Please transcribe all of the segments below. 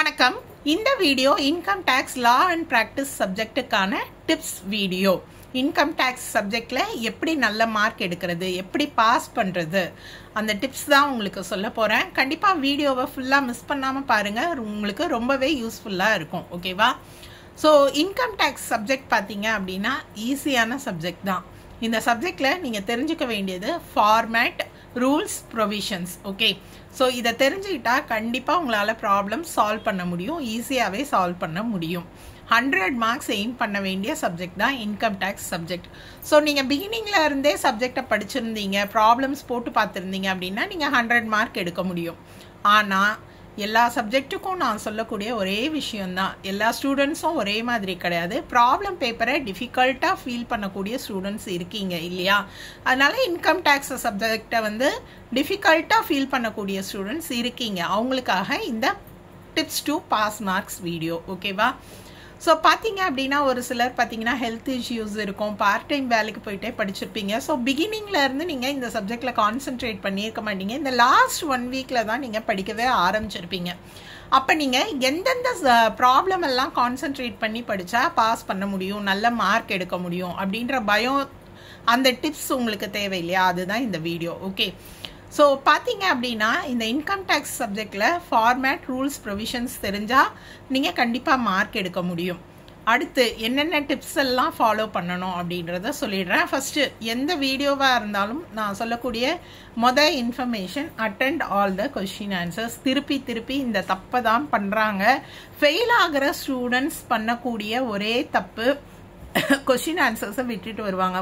வணக்கம். இந்த video income tax law and practice சப்ஜெக்ட்டுக்கான டிப்ஸ் வீடியோ. இன்கம் டாக்ஸ் சப்ஜெக்ட்ல எப்படி நல்ல மார்க் எடுக்கிறது, எப்படி பாஸ் பண்றது, அந்த டிப்ஸ் தான் உங்களுக்கு சொல்ல போறேன். கண்டிப்பா வீடியோவை ஃபுல்லா மிஸ் பண்ணாம பாருங்க, உங்களுக்கு ரொம்பவே யூஸ்ஃபுல்லா இருக்கும். ஓகேவா? ஸோ இன்கம் டாக்ஸ் சப்ஜெக்ட் பார்த்தீங்க அப்படின்னா ஈஸியான சப்ஜெக்ட் தான். இந்த சப்ஜெக்ட்ல நீங்க தெரிஞ்சுக்க வேண்டியது format, rules, provisions. Okay, so இதை தெரிஞ்சுக்கிட்டா கண்டிப்பாக உங்களால் ப்ராப்ளம் சால்வ் பண்ண முடியும், ஈஸியாகவே சால்வ் பண்ண முடியும். 100 மார்க்ஸ் எய்ம் பண்ண வேண்டிய சப்ஜெக்ட் தான் இன்கம் டேக்ஸ் சப்ஜெக்ட். ஸோ நீங்கள் பிகினிங்கில் இருந்தே சப்ஜெக்டை படிச்சிருந்தீங்க, ப்ராப்ளம்ஸ் போட்டு பார்த்துருந்தீங்க அப்படின்னா நீங்கள் 100 மார்க் எடுக்க முடியும். ஆனால் எல்லா சப்ஜெக்ட்டுக்கும் நான் சொல்லக்கூடிய ஒரே விஷயம்தான், எல்லா ஸ்டூடெண்ட்ஸும் ஒரே மாதிரி கிடையாது. ப்ராப்ளம் பேப்பரை டிஃபிகல்ட்டாக ஃபீல் பண்ணக்கூடிய ஸ்டூடெண்ட்ஸ் இருக்கீங்க இல்லையா? அதனால இன்கம் டேக்ஸ் சப்ஜெக்டை வந்து டிஃபிகல்ட்டாக ஃபீல் பண்ணக்கூடிய ஸ்டூடெண்ட்ஸ் இருக்கீங்க. அவங்களுக்காக இந்த tips to pass marks video. ஓகேவா? ஸோ பார்த்தீங்க அப்படின்னா ஒரு சிலர் பார்த்தீங்கன்னா ஹெல்த் இஷ்யூஸ் இருக்கும், பார்ட் டைம் வேலைக்கு போயிட்டே படிச்சிருப்பீங்க. ஸோ பிகினிங்கில் இருந்து நீங்கள் இந்த சப்ஜெக்டில் கான்சென்ட்ரேட் பண்ணியிருக்க மாட்டீங்க. இந்த லாஸ்ட் 1 வீக்கில் தான் நீங்கள் படிக்கவே ஆரம்பிச்சிருப்பீங்க. அப்போ நீங்கள் எந்தெந்த ப்ராப்ளம் எல்லாம் கான்சென்ட்ரேட் பண்ணி படித்தா பாஸ் பண்ண முடியும், நல்ல மார்க் எடுக்க முடியும் அப்படின்ற பயம், அந்த டிப்ஸ் உங்களுக்கு தேவை இல்லையா? அதுதான் இந்த வீடியோ. ஓகே, ஸோ பார்த்தீங்க அப்படின்னா இந்த இன்கம் டேக்ஸ் சப்ஜெக்டில் ஃபார்மேட், ரூல்ஸ், ப்ரொவிஷன்ஸ் தெரிஞ்சால் நீங்கள் கண்டிப்பாக மார்க் எடுக்க முடியும். அடுத்து என்னென்ன டிப்ஸ் எல்லாம் ஃபாலோ பண்ணணும் அப்படின்றத சொல்லிடுறேன். ஃபஸ்ட்டு எந்த வீடியோவாக இருந்தாலும் நான் சொல்லக்கூடிய information, attend all the question answers. திருப்பி இந்த தப்பை தான் பண்ணுறாங்க. ஃபெயில் ஆகிற ஸ்டூடெண்ட்ஸ் பண்ணக்கூடிய ஒரே தப்பு, கொஸ்டின் ஆன்சர்ஸை விட்டுட்டு வருவாங்க.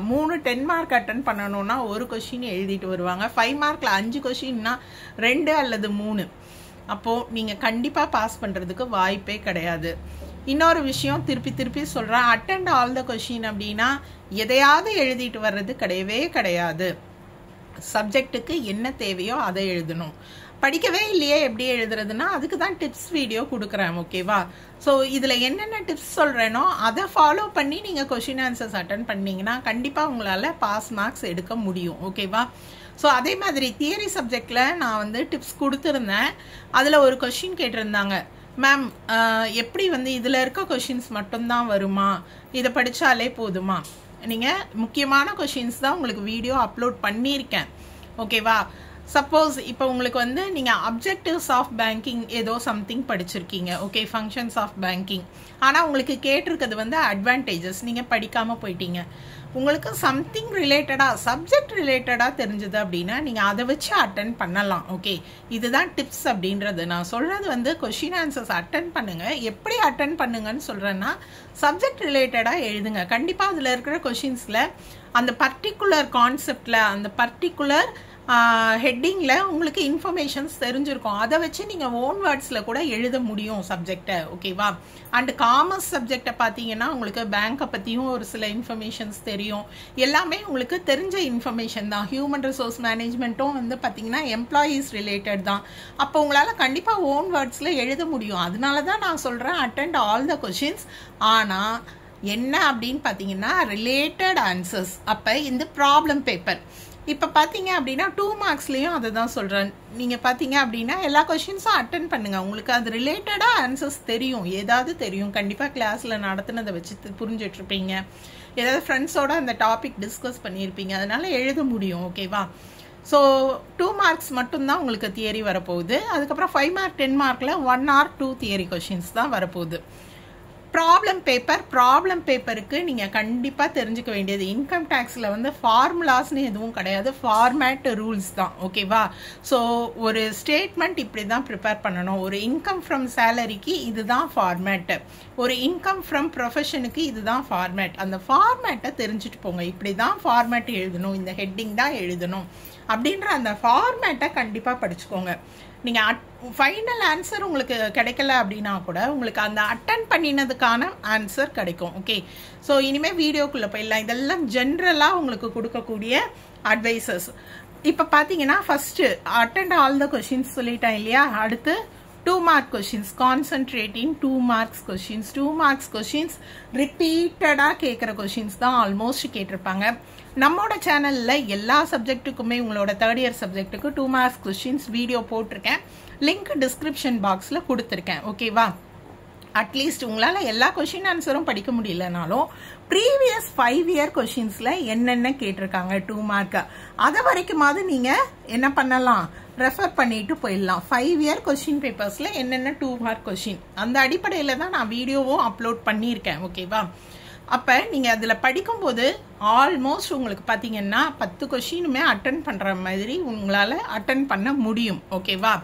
10 மார்க் அட்டன் பண்ணணும்னா ஒரு கொஸ்டின் எழுதிட்டு வருவாங்க. 5 மார்க்கில் 5 கொஸ்டின்னா 2 அல்லது 3. அப்போது நீங்கள் கண்டிப்பாக பாஸ் பண்ணுறதுக்கு வாய்ப்பே கிடையாது. இன்னொரு விஷயம் திருப்பி சொல்கிறேன், அட்டெண்ட் ஆல் த கொஸ்டின் அப்படின்னா எதையாவது எழுதிட்டு வர்றது கிடையவே கிடையாது. சப்ஜெக்ட்டுக்கு என்ன தேவையோ அதை எழுதணும். படிக்கவே இல்லையே எப்படி எழுதுறதுன்னா அதுக்கு தான் டிப்ஸ் வீடியோ கொடுக்குறேன். ஓகேவா? ஸோ இதில் என்னென்ன டிப்ஸ் சொல்கிறேனோ அதை ஃபாலோ பண்ணி நீங்கள் கொஷின் ஆன்சர்ஸ் அட்டன் பண்ணிங்கன்னா கண்டிப்பாக உங்களால் பாஸ் மார்க்ஸ் எடுக்க முடியும். ஓகேவா? ஸோ அதே மாதிரி தியரி சப்ஜெக்டில் நான் வந்து டிப்ஸ் கொடுத்துருந்தேன். அதில் ஒரு கொஷின் கேட்டிருந்தாங்க, மேம் எப்படி வந்து இதில் இருக்க கொஷின்ஸ் மட்டும்தான் வருமா, இதை படித்தாலே போதுமா? நீங்கள் முக்கியமான கொஷின்ஸ் தான் உங்களுக்கு வீடியோ அப்லோட் பண்ணியிருக்கேன். ஓகேவா? சப்போஸ் இப்போ உங்களுக்கு வந்து நீங்கள் அப்ஜெக்டிவ்ஸ் ஆஃப் பேங்கிங் ஏதோ சம்திங் படிச்சிருக்கீங்க. Okay, functions of banking. ஆனால் உங்களுக்கு கேட்டிருக்கிறது வந்து அட்வான்டேஜஸ், நீங்கள் படிக்காமல் போயிட்டீங்க. உங்களுக்கு சம்திங் ரிலேட்டடாக, சப்ஜெக்ட் ரிலேட்டடாக தெரிஞ்சது அப்படின்னா நீங்கள் அதை வச்சு அட்டன் பண்ணலாம். ஓகே, இதுதான் டிப்ஸ் அப்படின்றது. நான் சொல்கிறது வந்து கொஷின் ஆன்சர்ஸ் அட்டன் பண்ணுங்கள். எப்படி அட்டன் பண்ணுங்கன்னு சொல்கிறேன்னா சப்ஜெக்ட் ரிலேட்டடாக எழுதுங்க. கண்டிப்பாக அதில் இருக்கிற கொஷின்ஸில் அந்த பர்டிகுலர் கான்செப்டில், அந்த பர்டிகுலர் ஹெட்டிங்கில் உங்களுக்கு இன்ஃபர்மேஷன்ஸ் தெரிஞ்சிருக்கும். அதை வச்சு நீங்கள் ஓன் வேர்ட்ஸில் கூட எழுத முடியும் சப்ஜெக்டை. ஓகேவா? அண்ட் காமர்ஸ் சப்ஜெக்டை பார்த்தீங்கன்னா உங்களுக்கு பேங்கை பற்றியும் ஒரு சில இன்ஃபர்மேஷன்ஸ் தெரியும். எல்லாமே உங்களுக்கு தெரிஞ்ச இன்ஃபர்மேஷன் தான். ஹியூமன் ரிசோர்ஸ் மேனேஜ்மெண்ட்டும் வந்து பார்த்தீங்கன்னா எம்ப்ளாயீஸ் ரிலேட்டட் தான். அப்போ உங்களால் கண்டிப்பாக ஓன் வேர்ட்ஸில் எழுத முடியும். அதனால தான் நான் சொல்கிறேன் அட்டெண்ட் ஆல் த கொஷின்ஸ். ஆனால் என்ன அப்படின்னு பார்த்தீங்கன்னா ரிலேட்டட் ஆன்சர்ஸ். அப்போ இந்த ப்ராப்ளம் பேப்பர் இப்போ பார்த்தீங்க அப்படின்னா 2 மார்க்ஸ்லேயும் அதை தான் சொல்கிறேன். நீங்கள் பார்த்தீங்க அப்படின்னா எல்லா கொஷின்ஸும் அட்டன் பண்ணுங்கள். உங்களுக்கு அது ரிலேட்டடாக ஆன்சர்ஸ் தெரியும், ஏதாவது தெரியும். கண்டிப்பாக கிளாஸில் நடத்துனதை வச்சு புரிஞ்சிட்ருப்பீங்க, ஏதாவது ஃப்ரெண்ட்ஸோட அந்த டாபிக் டிஸ்கஸ் பண்ணியிருப்பீங்க, அதனால் எழுத முடியும். ஓகேவா? ஸோ 2 மார்க்ஸ் மட்டும்தான் உங்களுக்கு தியரி வரப்போகுது. அதுக்கப்புறம் 5 மார்க் 10 மார்க்கில் 1 or 2 தியரி கொஷின்ஸ் தான் வரப்போகுது. ப்ராப்ளம் பேப்பருக்கு நீங்கள் கண்டிப்பாக தெரிஞ்சுக்க வேண்டியது, இன்கம் டேக்ஸில் வந்து ஃபார்முலாஸ்னு எதுவும் கிடையாது, ஃபார்மேட், ரூல்ஸ் தான். ஓகேவா? ஸோ ஒரு ஸ்டேட்மெண்ட் இப்படி தான் ப்ரிப்பேர் பண்ணணும். ஒரு இன்கம் ஃப்ரம் சேலரிக்கு இதுதான் ஃபார்மேட்டு, ஒரு இன்கம் ஃப்ரம் ப்ரொஃபஷனுக்கு இதுதான் ஃபார்மேட். அந்த ஃபார்மேட்டை தெரிஞ்சுட்டு போங்க. இப்படி தான் ஃபார்மேட் எழுதணும், இந்த ஹெட்டிங் தான் எழுதணும் அப்படின்ற அந்த ஃபார்மேட்டை கண்டிப்பாக படிச்சுக்கோங்க. நீங்கள் ஃபைனல் ஆன்சர் உங்களுக்கு கிடைக்கல அப்படின்னா கூட உங்களுக்கு அந்த அட்டன் பண்ணினதுக்கான ஆன்சர் கிடைக்கும். ஓகே, ஸோ இனிமேல் வீடியோக்குள்ளே போயிடலாம். இதெல்லாம் ஜென்ரலாக உங்களுக்கு கொடுக்கக்கூடிய அட்வைசஸ். இப்போ பார்த்தீங்கன்னா first attend all the questions சொல்லிட்டேன் இல்லையா? அடுத்து 2 2 mark questions, concentrate in 2 marks questions. 2 marks questions repeated கேக்குற questions தான் almost கேட்டிருப்பாங்க. நம்மோட சேனல்ல எல்லா சப்ஜெக்ட்டுக்குமே உங்களோட 3rd year சப்ஜெக்ட்டுக்கு 2 marks questions வீடியோ போட்டிருக்கேன். லிங்க் டிஸ்கிரிப்ஷன் பாக்ஸ்ல கொடுத்திருக்கேன். ஓகேவா? அட்லீஸ்ட் உங்களால எல்லா கொஸ்டின் ஆன்சரும் படிக்க முடியலனாலும் ப்ரீவியஸ் 5 இயர் கொஸ்டின்ஸ்ல என்னென்ன கேட்டிருக்காங்க 2 மார்க் அத வரைக்குமாவது நீங்க என்ன பண்ணலாம், ரெஃபர் பண்ணிட்டு போயிடலாம். 5 இயர் கொஸ்டின் பேப்பர்ஸ்ல என்னென்ன 2 மார்க் கொஸ்டின் அந்த அடிப்படையில தான் நான் வீடியோவும் அப்லோட் பண்ணியிருக்கேன். ஓகேவா? அப்ப நீங்க அதுல படிக்கும்போது ஆல்மோஸ்ட் உங்களுக்கு பாத்தீங்கன்னா 10 கொஸ்டினுமே அட்டென்ட் பண்ற மாதிரி உங்களால அட்டென்ட் பண்ண முடியும். ஓகேவா?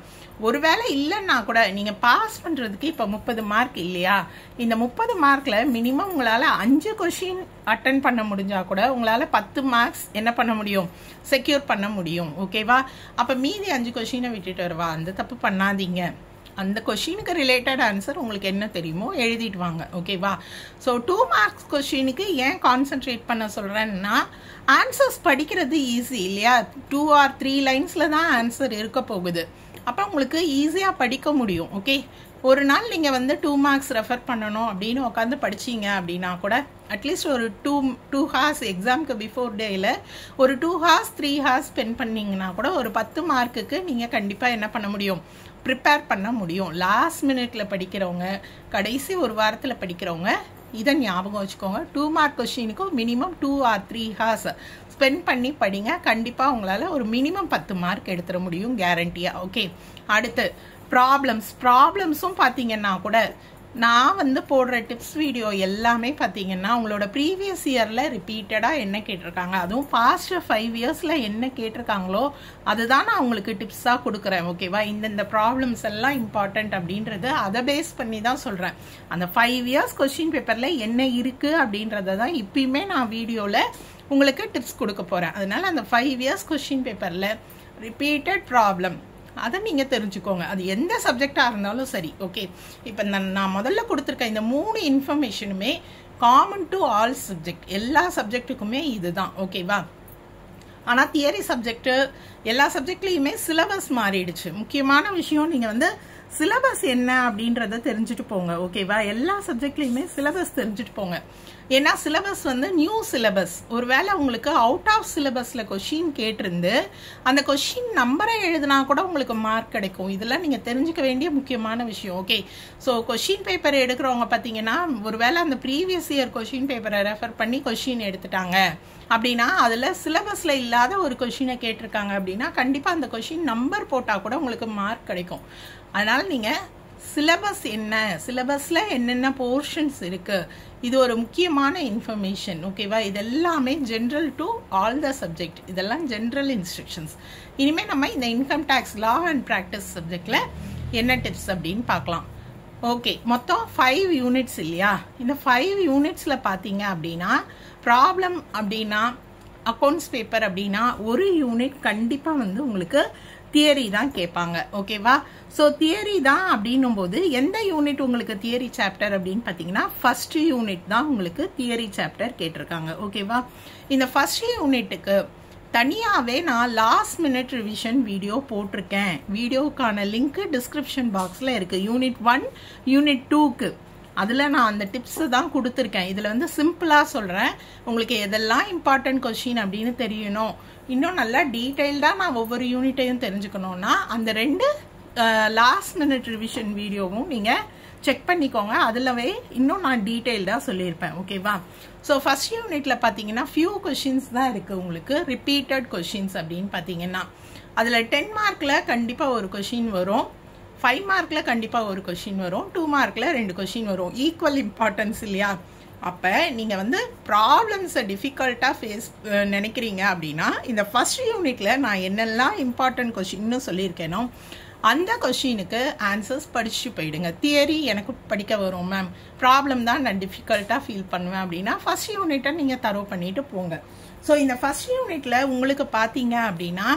ஒருவேளை இல்லைன்னா கூட நீங்க பாஸ் பண்றதுக்கு இப்ப 30 மார்க் இல்லையா, இந்த 30 மார்க்ல மினிமம் உங்களால 5 கொஸ்டின் அட்டென்ட் பண்ண முடிஞ்சா கூட உங்களால 10 மார்க்ஸ் என்ன பண்ண முடியும், செக்யூர் பண்ண முடியும். ஓகேவா? அப்ப மீதி 5 கொஸ்டினை விட்டுட்டு வருவா, அந்த தப்பு பண்ணாதீங்க. அந்த கொஸ்டினுக்கு ரிலேட்டட் ஆன்சர் உங்களுக்கு என்ன தெரியுமோ எழுதிட்டு வாங்க. ஓகேவா? ஸோ 2 மார்க்ஸ் கொஸ்டினுக்கு ஏன் கான்சென்ட்ரேட் பண்ண சொல்றேன்னா, ஆன்சர்ஸ் படிக்கிறது ஈஸி இல்லையா, 2 or 3 லைன்ஸ்ல தான் ஆன்சர் இருக்க போகுது. அப்போ உங்களுக்கு ஈஸியா படிக்க முடியும். ஓகே, ஒரு நாள் நீங்க வந்து 2 மார்க்ஸ் ரெஃபர் பண்ணணும் அப்படின்னு உட்காந்து படிச்சீங்க அப்படின்னா கூட அட்லீஸ்ட் ஒரு 2 ஹார்ஸ் எக்ஸாம்க்கு பிஃபோர் டேல ஒரு 2 ஹார்ஸ் 3 ஹார்ஸ் ஸ்பெண்ட் பண்ணீங்கன்னா கூட ஒரு 10 மார்க்குக்கு நீங்க கண்டிப்பா என்ன பண்ண முடியும், ப்ரிப்பேர் பண்ண முடியும். லாஸ்ட் மினிட்ல படிக்கிறவங்க, கடைசி ஒரு வாரத்துல படிக்கிறவங்க இதை ஞாபகம் வச்சுக்கோங்க. 2 மார்க் கொஸ்டினுக்கு மினிமம் 2 or 3 ஹார்ஸ் ஸ்பெண்ட் பண்ணி படிங்க. கண்டிப்பா உங்களால ஒரு மினிமம் 10 மார்க் எடுத்துட முடியும் கேரண்டியா. ஓகே, அடுத்து ப்ராப்ளம்ஸும் பாத்தீங்கன்னா கூட நான் வந்து போடுற டிப்ஸ் வீடியோ எல்லாமே பாத்தீங்கன்னா உங்களோட ப்ரீவியஸ் இயர்ல ரிப்பீட்டடா என்ன கேட்டிருக்காங்க, அதுவும் பாஸ்ட் 5 இயர்ஸ்ல என்ன கேட்டிருக்காங்களோ அதுதான் நான் உங்களுக்கு டிப்ஸா கொடுக்குறேன். ஓகேவா? இந்த ப்ராப்ளம்ஸ் எல்லாம் இம்பார்ட்டன்ட் அப்படின்றது அதை பேஸ் பண்ணி தான் சொல்றேன். அந்த 5 இயர்ஸ் கொஸ்டின் பேப்பர்ல என்ன இருக்கு அப்படின்றத தான் இப்பயுமே நான் வீடியோல உங்களுக்கு டிப்ஸ் கொடுக்க போறேன். அதனால அந்த 5 இயர்ஸ் கொஸ்டின் பேப்பர்ல ரிப்பீட்டட் ப்ராப்ளம் அதை நீங்க தெரிஞ்சுக்கோங்க. அது எந்த சப்ஜெக்டா இருந்தாலும் சரி. ஓகே, இப்ப நான் முதல்ல கொடுத்துருக்க இந்த 3 இன்ஃபர்மேஷனுமே காமன் டு ஆல் சப்ஜெக்ட், எல்லா சப்ஜெக்டுக்குமே இதுதான். ஓகேவா? ஆனா தியரி சப்ஜெக்ட் எல்லா சப்ஜெக்ட்லயுமே சிலபஸ் மாறிடுச்சு. முக்கியமான விஷயம் நீங்க வந்து சிலபஸ் என்ன அப்படின்றத தெரிஞ்சுட்டு போங்க. ஓகேவா? எல்லா சப்ஜெக்ட்லயுமே சிலபஸ் தெரிஞ்சுட்டு போங்க. ஏன்னா சிலபஸ் வந்து நியூ சிலபஸ். ஒருவேளை உங்களுக்கு அவுட் ஆஃப் சிலபஸ்ல கொஸ்டின் கேட்டிருந்து அந்த கொஸ்டின் நம்பரை எழுதினா கூட உங்களுக்கு மார்க் கிடைக்கும். இதெல்லாம் நீங்க தெரிஞ்சுக்க வேண்டிய முக்கியமான விஷயம். ஓகே, ஸோ கொஸ்டின் பேப்பர் எடுக்கிறவங்க பார்த்தீங்கன்னா ஒருவேளை அந்த ப்ரீவியஸ் இயர் கொஸ்டின் பேப்பரை ரெஃபர் பண்ணி கொஸ்டின் எடுத்துட்டாங்க அப்படின்னா அதுல சிலபஸ்ல இல்லாத ஒரு கொஸ்டினை கேட்டிருக்காங்க அப்படின்னா கண்டிப்பா அந்த கொஸ்டின் நம்பர் போட்டா கூட உங்களுக்கு மார்க் கிடைக்கும். அதனால நீங்க சிலபஸ் என்ன, சிலபஸ்ல என்னென்ன போர்ஷன்ஸ் இருக்கு, இது ஒரு முக்கியமான இன்ஃபர்மேஷன். ஓகேவா? இது எல்லாமே general to all the subject, இதெல்லாம் ஜென்ரல் இன்ஸ்ட்ரக்ஷன்ஸ். இனிமே நம்ம இந்த income tax law and practice சப்ஜெக்ட்ல என்ன டிப்ஸ் அப்படின்னு பார்க்கலாம். ஓகே, மொத்தம் 5 யூனிட்ஸ் இல்லையா? இந்த 5 யூனிட்ஸ்ல பாத்தீங்க அப்படின்னா ப்ராப்ளம் அப்படின்னா அக்கௌண்ட்ஸ் பேப்பர் அப்படின்னா ஒரு யூனிட் கண்டிப்பா வந்து உங்களுக்கு தியரி தான் கேட்பாங்க. ஓகேவா? ஸோ தியரி தான் அப்படின்னும் போது எந்த யூனிட் உங்களுக்கு தியரி சாப்டர் அப்படின்னு பார்த்தீங்கன்னா ஃபர்ஸ்ட் யூனிட் தான் உங்களுக்கு தியரி சாப்டர் கேட்டிருக்காங்க. ஓகேவா? இந்த ஃபர்ஸ்ட் யூனிட்டுக்கு தனியாவே நான் லாஸ்ட் மினிட் ரிவிஷன் வீடியோ போட்டிருக்கேன். வீடியோக்கான லிங்க் டிஸ்கிரிப்ஷன் பாக்ஸ்ல இருக்கு. யூனிட் 1 யூனிட் 2க்கு அதுல நான் அந்த டிப்ஸ் தான் கொடுத்துருக்கேன். இதுல வந்து சிம்பிளா சொல்றேன், உங்களுக்கு எதெல்லாம் இம்பார்ட்டன்ட் கொஸ்டின் அப்படின்னு தெரியணும், இன்னும் நல்லா டீடைல்டா நான் ஒவ்வொரு யூனிட்டையும் தெரிஞ்சுக்கணும்னா அந்த 2 லாஸ்ட் மினிட் ரிவிஷன் வீடியோவும் நீங்க செக் பண்ணிக்கோங்க. அதுலவே இன்னும் நான் டீடைல்டா சொல்லியிருப்பேன். ஓகேவா? ஸோ ஃபர்ஸ்ட் யூனிட்ல பாத்தீங்கன்னா ஃபியூ கொஸ்டின்ஸ் தான் இருக்கு உங்களுக்கு, ரிப்பீட்டட் கொஸ்டின்ஸ் அப்படின்னு பாத்தீங்கன்னா அதுல 10 மார்க்ல கண்டிப்பா ஒரு கொஸ்டின் வரும், 5 மார்க்ல கண்டிப்பா ஒரு கொஸ்டின் வரும், 2 மார்க்ல 2 கொஸ்டின் வரும். ஈக்குவல் இம்பார்ட்டன்ஸ் இல்லையா? அப்ப நீங்க வந்து ப்ராப்ளம்ஸை டிஃபிகல்ட்டா ஃபேஸ் நினைக்கிறீங்க அப்படின்னா இந்த ஃபர்ஸ்ட் யூனிட்ல நான் என்னெல்லாம் இம்பார்ட்டன்ட் கொஸ்டின்னு சொல்லியிருக்கேனோ அந்த கொஸ்டினுக்கு ஆன்சர்ஸ் படிச்சுட்டு போயிடுங்க. தியரி எனக்கு படிக்க வரும் மேம், ப்ராப்ளம் தான் நான் டிஃபிகல்ட்டா ஃபீல் பண்ணுவேன் அப்படின்னா ஃபர்ஸ்ட் யூனிட்டை நீங்க தரோ பண்ணிட்டு போங்க. ஸோ இந்த ஃபர்ஸ்ட் யூனிட்ல உங்களுக்கு பாத்தீங்க அப்படின்னா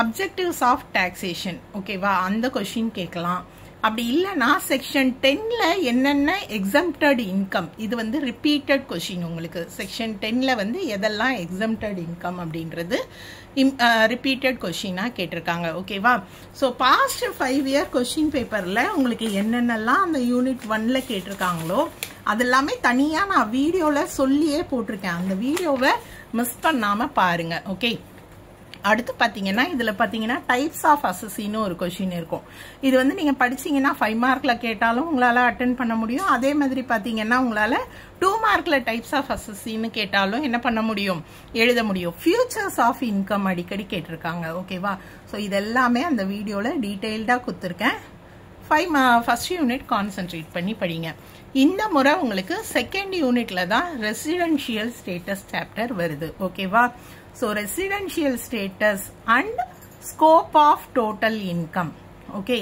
அப்ஜெக்டிவ்ஸ் ஆஃப் டாக்ஸேஷன், ஓகேவா, அந்த கொஸ்டின் கேட்கலாம். அப்படி இல்லைன்னா செக்ஷன் 10ல என்னென்ன எக்ஸம்ப்டட் இன்கம், இது வந்து ரிப்பீட்டட் கொஷின் உங்களுக்கு. செக்ஷன் 10ல வந்து எதெல்லாம் எக்ஸம்ப்டட் இன்கம் அப்படின்றது ரிப்பீட்டட் கொஷினாக கேட்டிருக்காங்க. ஓகேவா? ஸோ பாஸ்ட் 5 இயர் கொஷின் பேப்பரில் உங்களுக்கு என்னென்னலாம் அந்த யூனிட் 1ல கேட்டிருக்காங்களோ அதெல்லாமே தனியாக நான் வீடியோவில் சொல்லியே போட்டிருக்கேன். அந்த வீடியோவை மிஸ் பண்ணாமல் பாருங்கள். ஓகே, அடுத்து பார்த்தீங்கன்னா இதில் பார்த்தீங்கன்னா டைப்ஸ் ஆஃப் அசஸின்னு ஒரு கொஷின் இருக்கும். இது வந்து நீங்கள் படிச்சீங்கன்னா 5 மார்க்கில் கேட்டாலும் உங்களால் அட்டென்ட் பண்ண முடியும். அதே மாதிரி பார்த்தீங்கன்னா உங்களால் 2 மார்க்கில் டைப்ஸ் ஆஃப் அசஸின்னு கேட்டாலும் என்ன பண்ண முடியும், எழுத முடியும். ஃபியூச்சர்ஸ் ஆஃப் இன்கம் அடிக்கடி கேட்டிருக்காங்க. ஓகேவா? ஸோ இதெல்லாமே அந்த வீடியோவில் டீட்டெயில்டாக கொடுத்துருக்கேன். ஃபர்ஸ்ட் யூனிட் கான்சென்ட்ரேட் பண்ணி படிங்க. இந்த முறை உங்களுக்கு செகண்ட் யூனிட்ல தான் ரெசிடென்ஷியல் ஸ்டேட்டஸ் சாப்டர் வருது. ஓகேவா? So residential status and scope of total income. Okay,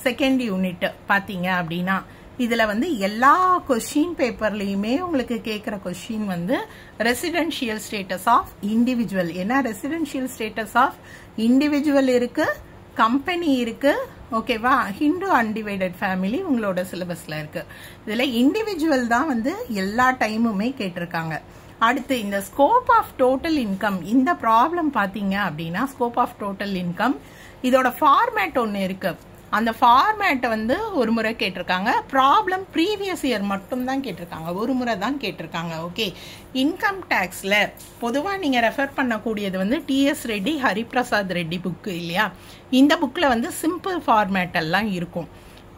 second unit பார்த்தீங்க அப்படின்னா இதுல வந்து எல்லா கொஸ்டின் பேப்பர்லயுமே உங்களுக்கு கேட்குற கொஸ்டின் வந்து ரெசிடென்ஷியல் ஸ்டேட்டஸ் ஆஃப் இண்டிவிஜுவல். ஏன்னா ரெசிடென்ஷியல் ஸ்டேட்டஸ் ஆஃப் இண்டிவிஜுவல் இருக்கு, கம்பெனி இருக்கு. ஓகேவா? ஹிந்து அன்டிவைடட் ஃபேமிலி உங்களோட சிலபஸ்ல இருக்கு. இதுல இண்டிவிஜுவல் தான் வந்து எல்லா டைமுமே கேட்டிருக்காங்க. அடுத்து இந்த ஸ்கோப் ஆஃப் டோட்டல் இன்கம், இந்த ப்ராப்ளம் பாத்தீங்க அப்படின்னா ஸ்கோப் ஆஃப் டோட்டல் இன்கம் இதோட ஃபார்மேட் ஒன்று இருக்கு. அந்த ஃபார்மேட்டை வந்து ஒரு முறை கேட்டிருக்காங்க. ப்ராப்ளம் ப்ரீவியஸ் இயர் மட்டும் தான் கேட்டிருக்காங்க, ஒரு முறை தான் கேட்டிருக்காங்க. ஓகே, இன்கம் டேக்ஸ்ல பொதுவாக நீங்கள் ரெஃபர் பண்ணக்கூடியது வந்து டிஎஸ் ரெட்டி, ஹரிபிரசாத் ரெட்டி புக்கு இல்லையா? இந்த புக்கில் வந்து சிம்பிள் ஃபார்மேட் எல்லாம் இருக்கும்.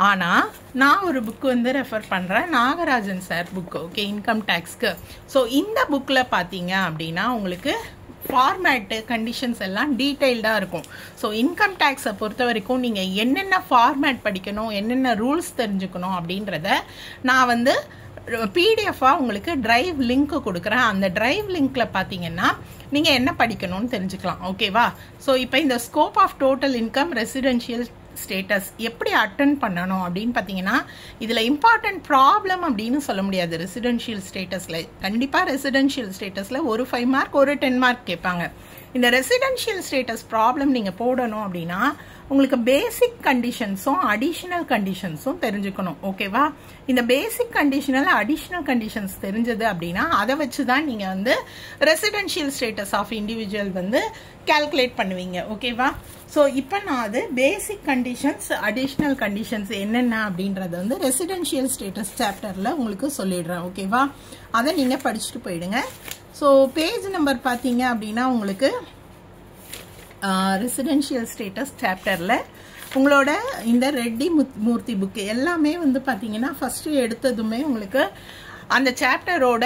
ஆனால் நான் ஒரு புக்கு வந்து ரெஃபர் பண்ணுறேன், Nagarajan sir book. Okay, income டேக்ஸ்க்கு. ஸோ இந்த புக்கில் பார்த்தீங்க அப்படின்னா உங்களுக்கு ஃபார்மேட்டு கண்டிஷன்ஸ் எல்லாம் டீட்டெயில்டாக இருக்கும். ஸோ இன்கம் டேக்ஸை பொறுத்த வரைக்கும் நீங்கள் என்னென்ன ஃபார்மேட் படிக்கணும், என்னென்ன ரூல்ஸ் தெரிஞ்சுக்கணும் அப்படின்றத நான் வந்து பிடிஎஃபாக உங்களுக்கு டிரைவ் லிங்க் கொடுக்குறேன். அந்த டிரைவ் லிங்க்ல பார்த்தீங்கன்னா நீங்கள் என்ன படிக்கணும்னு தெரிஞ்சுக்கலாம். ஓகேவா? ஸோ இப்போ இந்த scope of total income residential status எப்படி அட்டென்ட் பண்ணணும் அப்படின்னு பார்த்தீங்கன்னா இதில் இம்பார்ட்டன்ட் ப்ராப்ளம் அப்படின்னு சொல்ல முடியாது. ரெசிடென்ஷியல் ஸ்டேட்டஸில் கண்டிப்பாக ரெசிடென்ஷியல் ஸ்டேட்டஸில் ஒரு 5 மார்க் ஒரு 10 மார்க் கேட்பாங்க. இந்த ரெசிடென்ஷியல் ஸ்டேட்டஸ் ப்ராப்ளம் நீங்கள் போடணும் அப்படின்னா உங்களுக்கு பேசிக் கண்டிஷன்ஸும் அடிஷனல் கண்டிஷன்ஸும் தெரிஞ்சுக்கணும். ஓகேவா? இந்த பேசிக் கண்டிஷனல் அடிஷனல் கண்டிஷன்ஸ் தெரிஞ்சது அப்படின்னா அதை வச்சு தான் நீங்கள் வந்து ரெசிடென்ஷியல் ஸ்டேட்டஸ் ஆஃப் இண்டிவிஜுவல் வந்து கால்குலேட் பண்ணுவீங்க. ஓகேவா? ஸோ இப்போ நான் அது பேசிக் கண்டிஷன்ஸ் அடிஷ்னல் கண்டிஷன்ஸ் என்னென்ன அப்படின்றத வந்து ரெசிடென்ஷியல் ஸ்டேட்டஸ் சாப்டரில் உங்களுக்கு சொல்லிடுறேன். ஓகேவா? அதை நீங்கள் படிச்சுட்டு போயிடுங்க. ஸோ பேஜ் நம்பர் பார்த்தீங்க அப்படின்னா உங்களுக்கு ரெசிடென்ஷியல் ஸ்டேட்டஸ் சாப்டரில் உங்களோட இந்த ரெட்டி மூர்த்தி புக்கு எல்லாமே வந்து பார்த்தீங்கன்னா ஃபஸ்ட்டு எடுத்ததுமே உங்களுக்கு அந்த சாப்டரோட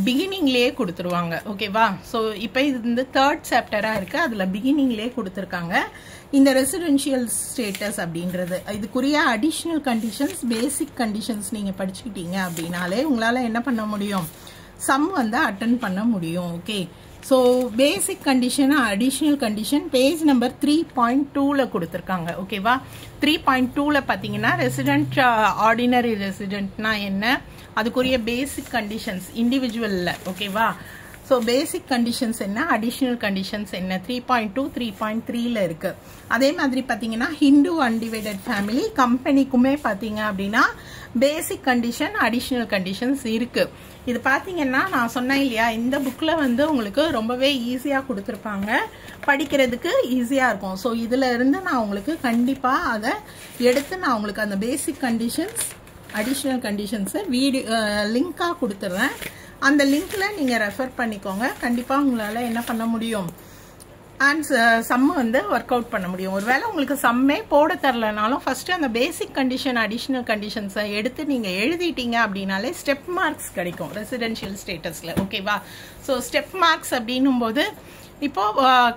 பிகினிங்லேயே கொடுத்துருவாங்க. ஓகேவா? ஸோ இப்போ இது வந்து 3rd சாப்டராக இருக்குது, அதில் பிகினிங்லேயே கொடுத்துருக்காங்க இந்த ரெசிடென்ஷியல் ஸ்டேட்டஸ் அப்படின்றது. இதுக்குரிய அடிஷ்னல் கண்டிஷன்ஸ் பேசிக் கண்டிஷன்ஸ் நீங்கள் படிச்சுக்கிட்டீங்க அப்படின்னாலே உங்களால் என்ன பண்ண முடியும், சம் வந்து அட்டன் பண்ண முடியும். Okay, so basic condition additional condition page number 3.2ல கொடுத்துருக்காங்க. ஓகேவா? 3.2ல பார்த்தீங்கன்னா ரெசிடென்ட் ஆர்டினரி ரெசிடென்ட்னா என்ன, அதுக்குரிய பேசிக் கண்டிஷன்ஸ் இண்டிவிஜுவலில். ஓகேவா? ஸோ பேசிக் கண்டிஷன்ஸ் என்ன, அடிஷ்னல் கண்டிஷன்ஸ் என்ன 3.2 3.3ல இருக்கு. அதே மாதிரி பார்த்தீங்கன்னா ஹிந்து அன்டிவைடட் ஃபேமிலி கம்பெனிக்குமே பார்த்தீங்க அப்படின்னா பேசிக் கண்டிஷன் அடிஷ்னல் கண்டிஷன்ஸ் இருக்கு. இது பார்த்தீங்கன்னா நான் சொன்னேன் இல்லையா, இந்த புக்கில் வந்து உங்களுக்கு ரொம்பவே ஈஸியாக கொடுத்துருப்பாங்க, படிக்கிறதுக்கு ஈஸியாக இருக்கும். ஸோ இதில் இருந்து நான் உங்களுக்கு கண்டிப்பாக அதை எடுத்து நான் உங்களுக்கு அந்த பேசிக் கண்டிஷன்ஸ் அடிஷ்னல் கண்டிஷன்ஸை லிங்காக கொடுத்துட்றேன். அந்த லிங்க்ல நீங்கள் ரெஃபர் பண்ணிக்கோங்க. கண்டிப்பாக உங்களால் என்ன பண்ண முடியும், சம்ம வந்து ஒர்க் அவுட் பண்ண முடியும். ஒருவேளை உங்களுக்கு சம்மே போட தரலனாலும் ஃபர்ஸ்ட் அந்த பேசிக் கண்டிஷன் அடிஷ்னல் கண்டிஷன்ஸை எடுத்து நீங்கள் எழுதிட்டீங்க அப்படின்னாலே ஸ்டெப் மார்க்ஸ் கிடைக்கும் ரெசிடென்ஷியல் ஸ்டேட்டஸில். ஓகேவா? ஸோ ஸ்டெப் மார்க்ஸ் அப்படின்னும் போது இப்போ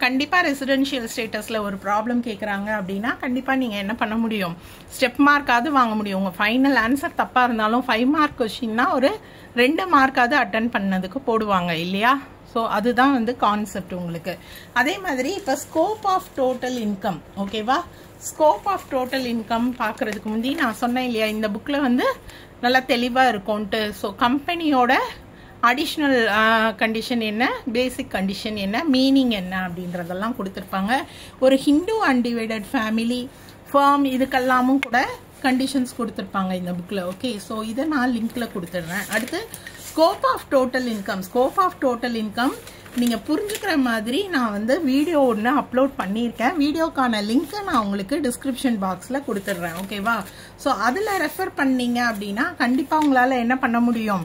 கண்டிப்பாக ரெசிடென்ஷியல் ஸ்டேட்டஸில் ஒரு ப்ராப்ளம் கேட்குறாங்க அப்படின்னா கண்டிப்பாக நீங்கள் என்ன பண்ண முடியும், ஸ்டெப் மார்க்காவது வாங்க முடியும். உங்கள் ஃபைனல் ஆன்சர் தப்பாக இருந்தாலும் 5 மார்க் கொஸ்டின்னா ஒரு 2 மார்க்காவது அட்டன் பண்ணதுக்கு போடுவாங்க இல்லையா? ஸோ அதுதான் வந்து கான்செப்ட் உங்களுக்கு. அதே மாதிரி இப்போ ஸ்கோப் ஆஃப் டோட்டல் இன்கம். ஓகேவா? ஸ்கோப் ஆஃப் டோட்டல் இன்கம் பார்க்குறதுக்கு முந்தி நான் சொன்னேன் இல்லையா, இந்த புக்கில் வந்து நல்லா தெளிவாக இருக்கும்ன்ட்டு. ஸோ கம்பெனியோட அடிஷ்னல் கண்டிஷன் என்ன, பேசிக் கண்டிஷன் என்ன, மீனிங் என்ன அப்படின்றதெல்லாம் கொடுத்துருப்பாங்க. ஒரு ஹிந்து அன்டிவைடட் ஃபேமிலி ஃபார்ம் இதுக்கெல்லாமும் கூட கண்டிஷன்ஸ் கொடுத்துருப்பாங்க இந்த புக்கில். ஓகே, ஸோ இதை நான் லிங்க்கில் கொடுத்துட்றேன். அடுத்து scope of total income. Scope of total income நீங்கள் புரிஞ்சுக்கிற மாதிரி நான் வந்து வீடியோ ஒன்று அப்லோட் பண்ணியிருக்கேன். வீடியோக்கான லிங்க்கை நான் உங்களுக்கு டிஸ்கிரிப்ஷன் பாக்ஸில் கொடுத்துட்றேன். ஓகேவா? ஸோ அதில் ரெஃபர் பண்ணீங்க அப்படின்னா கண்டிப்பாக உங்களால் என்ன பண்ண முடியும்,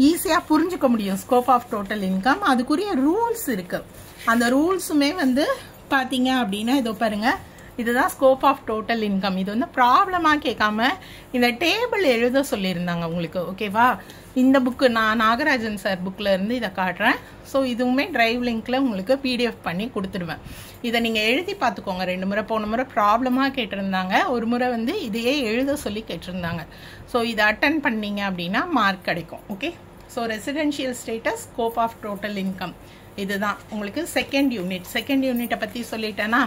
ஈஸியாக புரிஞ்சுக்க முடியும் ஸ்கோப் ஆஃப் டோட்டல் இன்கம். அதுக்குரிய ரூல்ஸ் இருக்குது. அந்த ரூல்ஸுமே வந்து பார்த்தீங்க அப்படின்னா இதோ பாருங்க, இதுதான் ஸ்கோப் ஆஃப் டோட்டல் இன்கம். இது வந்து ப்ராப்ளமாக கேட்காம இந்த டேபிள் எழுத சொல்லியிருந்தாங்க உங்களுக்கு. ஓகேவா? இந்த புக்கு நான் நாகராஜன் சார் புக்கில் இருந்து இதை காட்டுறேன். ஸோ இதுவுமே டிரைவ் லிங்க்ல உங்களுக்கு பிடிஎஃப் பண்ணி கொடுத்துடுவேன். இதை நீங்கள் எழுதி பார்த்துக்கோங்க. 2 முறை போன முறை ப்ராப்ளமாக கேட்டிருந்தாங்க, ஒரு முறை வந்து இதையே எழுத சொல்லி கேட்டிருந்தாங்க. ஸோ இதை அட்டன் பண்ணீங்க அப்படின்னா மார்க் கிடைக்கும். Okay, so residential status, scope of total income, இதுதான் உங்களுக்கு செகண்ட் யூனிட். செகண்ட் யூனிட்டை பற்றி சொல்லிட்டேன்னா,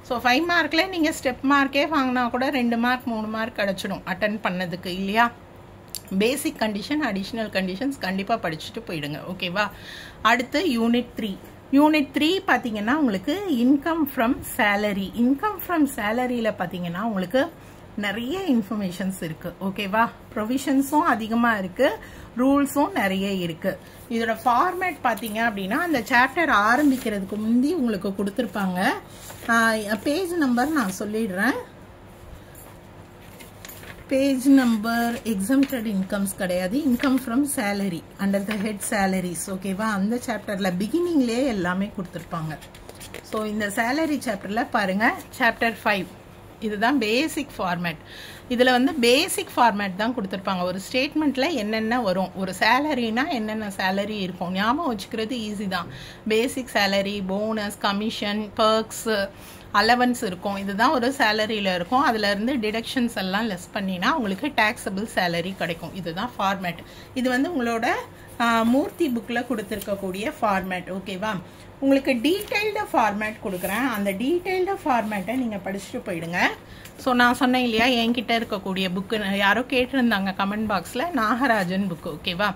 ஸோ 5 மார்க்ல நீங்கள் ஸ்டெப் மார்க்கே வாங்கினா கூட 2 மார்க் 3 மார்க் கிடச்சிடும் அட்டன் பண்ணதுக்கு, இல்லையா? பேசிக் கண்டிஷன், அடிஷ்னல் கண்டிஷன்ஸ் கண்டிப்பாக படிச்சுட்டு போயிடுங்க. ஓகேவா? அடுத்து யூனிட் 3. யூனிட் 3 பார்த்தீங்கன்னா உங்களுக்கு income from salary. Income from சேலரியில் பார்த்தீங்கன்னா உங்களுக்கு நிறைய இன்ஃபர்மேஷன்ஸ் இருக்கு. ஓகேவா? ப்ரொவிஷன்ஸும் அதிகமாக இருக்கு, ரூல்ஸும் நிறைய இருக்கு. இதோட ஃபார்மேட் பார்த்தீங்க அப்படின்னா அந்த சாப்டர் ஆரம்பிக்கிறதுக்கு முந்தி உங்களுக்கு கொடுத்துருப்பாங்க. பேஜ் நம்பர் நான் சொல்லிடுறேன். பேஜ் நம்பர் எக்ஸம்டட் இன்கம்ஸ் கிடையாது, income from salary under the head salaries. ஓகேவா? அந்த சாப்டர்ல பிகினிங்லேயே எல்லாமே கொடுத்துருப்பாங்க. ஸோ இந்த சேலரி சாப்டர்ல பாருங்க, சாப்டர் 5 இதுதான் பேசிக் ஃபார்மேட். இதில் வந்து பேசிக் ஃபார்மேட் தான் கொடுத்துருப்பாங்க. ஒரு ஸ்டேட்மெண்ட்டில் என்னென்ன வரும், ஒரு சேலரினா என்னென்ன சேலரி இருக்கும் ஞாபகம் வச்சுக்கிறது ஈஸி தான். பேசிக் salary, bonus, commission, Berg's, allowance இருக்கும். இதுதான் ஒரு சேலரியில் இருக்கும். அதுலேருந்து டிடக்ஷன்ஸ் எல்லாம் லெஸ் பண்ணினா உங்களுக்கு டேக்ஸபிள் சேலரி கிடைக்கும். இதுதான் ஃபார்மேட். இது வந்து உங்களோட மூர்த்தி புக்கில் கொடுத்துருக்கக்கூடிய ஃபார்மேட். ஓகேவா? உங்களுக்கு டீட்டெயில்டு ஃபார்மேட் கொடுக்குறேன். அந்த டீட்டெயில்டு ஃபார்மேட்டை நீங்கள் படிச்சுட்டு போயிடுங்க. ஸோ நான் சொன்னேன் இல்லையா, என்கிட்ட இருக்கக்கூடிய புக்கு யாரோ கேட்டிருந்தாங்க கமெண்ட் பாக்ஸில், நாகராஜன் புக்கு. ஓகேவா?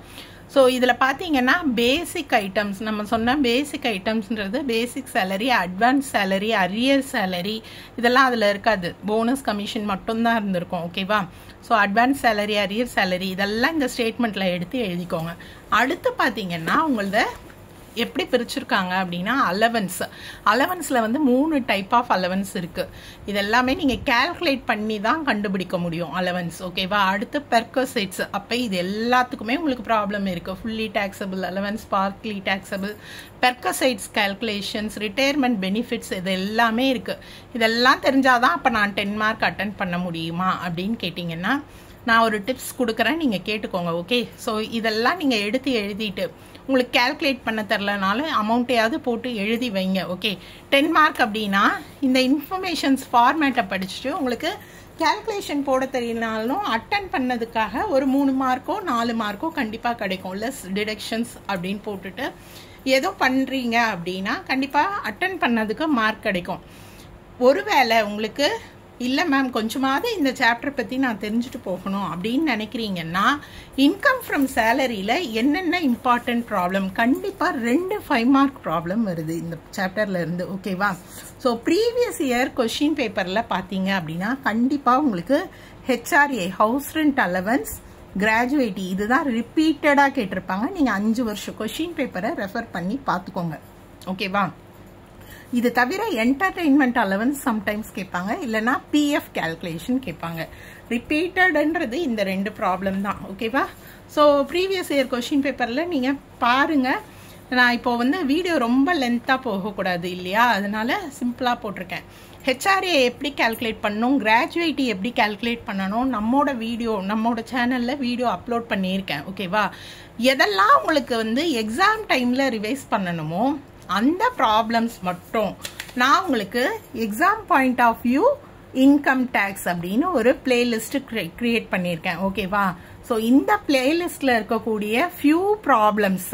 ஸோ இதில் பார்த்தீங்கன்னா பேசிக் ஐட்டம்ஸ், நம்ம சொன்ன பேசிக் ஐட்டம்ஸ்ன்றது basic salary, advance salary, arrear salary, இதெல்லாம் அதில் இருக்காது. போனஸ், கமிஷன் மட்டும்தான் இருந்திருக்கும். ஓகேவா? So advance salary, arrear salary இதெல்லாம் இந்த ஸ்டேட்மெண்ட்டில் எடுத்து எழுதிக்கோங்க. அடுத்து பார்த்தீங்கன்னா உங்களது எப்படி பிரிச்சிருக்காங்க அப்படின்னா அலவன்ஸ். அலவன்ஸில் வந்து 3 டைப் ஆஃப் அலவன்ஸ் இருக்குது. இதெல்லாமே நீங்கள் கேல்குலேட் பண்ணி தான் கண்டுபிடிக்க முடியும் அலவன்ஸ். ஓகேவா? அடுத்து பெர்கோசைட்ஸ். அப்போ இது எல்லாத்துக்குமே உங்களுக்கு ப்ராப்ளம் இருக்குது. Fully taxable allowance, partly taxable, perquisites calculations, retirement benefits, இது எல்லாமே இருக்குது. இதெல்லாம் தெரிஞ்சாதான் அப்போ நான் 10 மார்க் அட்டன் பண்ண முடியுமா அப்படின்னு கேட்டிங்கன்னா நான் ஒரு டிப்ஸ் கொடுக்குறேன், நீங்கள் கேட்டுக்கோங்க. ஓகே, ஸோ இதெல்லாம் நீங்கள் எடுத்து எழுதிட்டு உங்களுக்கு கேல்குலேட் பண்ண தெரிலனாலும் அமௌண்ட்டையாவது போட்டு எழுதி வைங்க. ஓகே, 10 மார்க் அப்படின்னா இந்த இன்ஃபர்மேஷன்ஸ் ஃபார்மேட்டை படிச்சுட்டு உங்களுக்கு கேல்குலேஷன் போட தெரியலனாலும் அட்டன் பண்ணதுக்காக ஒரு 3 மார்க்கோ 4 மார்க்கோ கண்டிப்பாக கிடைக்கும். லெஸ் டிடக்ஷன்ஸ் அப்படின்னு போட்டுட்டு ஏதோ பண்ணுறீங்க அப்படின்னா கண்டிப்பாக அட்டன் பண்ணதுக்கு மார்க் கிடைக்கும். ஒருவேளை உங்களுக்கு இல்லை மேம் கொஞ்சமாவது இந்த சாப்டர் பற்றி நான் தெரிஞ்சுட்டு போகணும் அப்படின்னு நினைக்கிறீங்கன்னா இன்கம் ஃப்ரம் சேலரியில் என்னென்ன இம்பார்ட்டன்ட் ப்ராப்ளம், கண்டிப்பாக 2 5 மார்க் ப்ராப்ளம் வருது இந்த சாப்டர்ல இருந்து. ஓகேவா? ஸோ ப்ரீவியஸ் இயர் கொஸ்டின் பேப்பரில் பார்த்தீங்க அப்படின்னா கண்டிப்பாக உங்களுக்கு HRA, house rent allowance, gratuity, இதுதான் ரிப்பீட்டடாக கேட்டிருப்பாங்க. நீங்கள் 5 வருஷம் கொஸ்டின் பேப்பரை ரெஃபர் பண்ணி பார்த்துக்கோங்க. ஓகேவா? இது தவிர என்டர்டெயின்மெண்ட் அலவன்ஸ் சம்டைம்ஸ் கேட்பாங்க, இல்லைனா பிஎஃப் கேல்குலேஷன் கேட்பாங்க. ரிப்பீட்டட்ன்றது இந்த 2 ப்ராப்ளம் தான். ஓகேவா? ஸோ ப்ரீவியஸ் இயர் கொஸ்டின் பேப்பரில் நீங்கள் பாருங்கள். நான் இப்போ வந்து வீடியோ ரொம்ப லென்த்தாக போகக்கூடாது இல்லையா, அதனால சிம்பிளாக போட்டிருக்கேன். ஹெச்ஆர்ஏ எப்படி கேல்குலேட் பண்ணணும், கிராஜுவேட்டி எப்படி கேல்குலேட் பண்ணணும், நம்மோட சேனலில் வீடியோ அப்லோட் பண்ணியிருக்கேன். ஓகேவா? எதெல்லாம் உங்களுக்கு வந்து எக்ஸாம் டைமில் ரிவைஸ் பண்ணணுமோ அந்த ப்ராப்ளம்ஸ் மட்டும் நான் உங்களுக்கு exam point of view income tax அப்படின்னு ஒரு பிளேலிஸ்ட் கிரியேட் பண்ணியிருக்கேன். ஓகேவா? ஸோ இந்த பிளேலிஸ்ட்ல இருக்கக்கூடிய ஃபியூ ப்ராப்ளம்ஸ்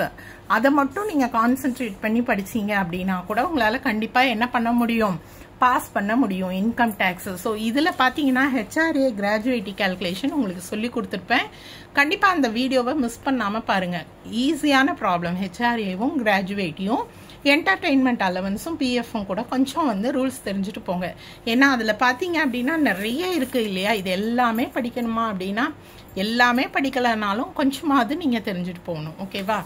அதை மட்டும் நீங்கள் கான்சென்ட்ரேட் பண்ணி படிச்சீங்க அப்படின்னா கூட உங்களால் கண்டிப்பாக என்ன பண்ண முடியும், பாஸ் பண்ண முடியும் இன்கம் டேக்ஸ். ஸோ இதில் பார்த்தீங்கன்னா ஹெச்ஆர்ஏ, கிராஜுவேட்டி கேல்குலேஷன் உங்களுக்கு சொல்லி கொடுத்துருப்பேன். கண்டிப்பாக அந்த வீடியோவை மிஸ் பண்ணாமல் பாருங்கள். ஈஸியான ப்ராப்ளம், ஹெச்ஆர்ஏவும் கிராஜுவேட்டியும் என்டர்டெயின்மெண்ட் அலவன்ஸும் பிஎஃப்பும் கூட கொஞ்சம் வந்து ரூல்ஸ் தெரிஞ்சுட்டு போங்க. ஏன்னா அதில் பார்த்தீங்க அப்படின்னா நிறைய இருக்குது இல்லையா, இது எல்லாமே படிக்கணுமா அப்படின்னா எல்லாமே படிக்கலைனாலும் கொஞ்சமாவது நீங்கள் தெரிஞ்சுட்டு போகணும். ஓகேவா?